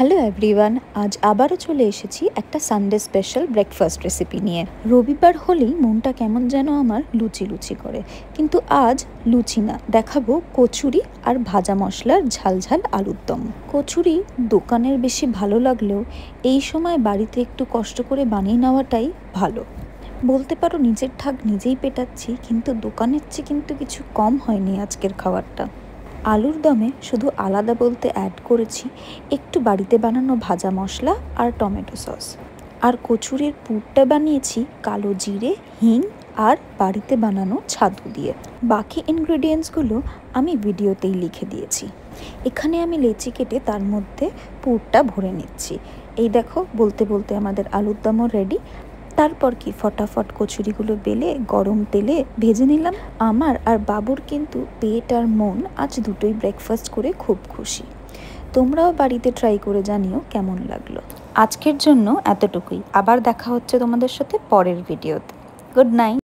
Hello everyone, আজ আবারও চলে এসেছি একটা সানডে স্পেশাল ব্রেকফাস্ট রেসিপি নিয়ে। রবিবার হলেই মনটা কেমন যেন আমার লুচি লুচি করে, কিন্তু আজ লুচি না, দেখাবো কচুরি আর ভাজা মশলার ঝালঝাল আলুর দম। কচুরি দোকানের বেশি ভালো লাগলেও এই সময় বাড়িতে একটু কষ্ট করে বানিয়ে নেওয়াটাই ভালো। বলতে পারো নিজের ঠাক নিজেই পেটাচ্ছি, কিন্তু দোকানের চেয়ে কিন্তু কিছু কম হয়নি আজকের খাবারটা। আলুর দমে শুধু আলাদা বলতে অ্যাড করেছি একটু বাড়িতে বানানো ভাজা মশলা আর টমেটো সস। আর কচুরির পুরটা বানিয়েছি কালো জিরে, হিং আর বাড়িতে বানানো ছাতু দিয়ে। বাকি ইনগ্রেডিয়েন্টসগুলো আমি ভিডিওতেই লিখে দিয়েছি। এখানে আমি লেচি কেটে তার মধ্যে পুরটা ভরে নিচ্ছি। এই দেখো, বলতে বলতে আমাদের আলুর দমও রেডি। তারপর কি ফটাফট কচুরিগুলো বেলে গরম তেলে ভেজে নিলাম। আমার আর বাবুর কিন্তু পেট আর মন আজ দুটোই ব্রেকফাস্ট করে খুব খুশি। তোমরাও বাড়িতে ট্রাই করে জানিও কেমন লাগলো। আজকের জন্য এতটুকুই, আবার দেখা হচ্ছে তোমাদের সাথে পরের ভিডিওতে। Good night.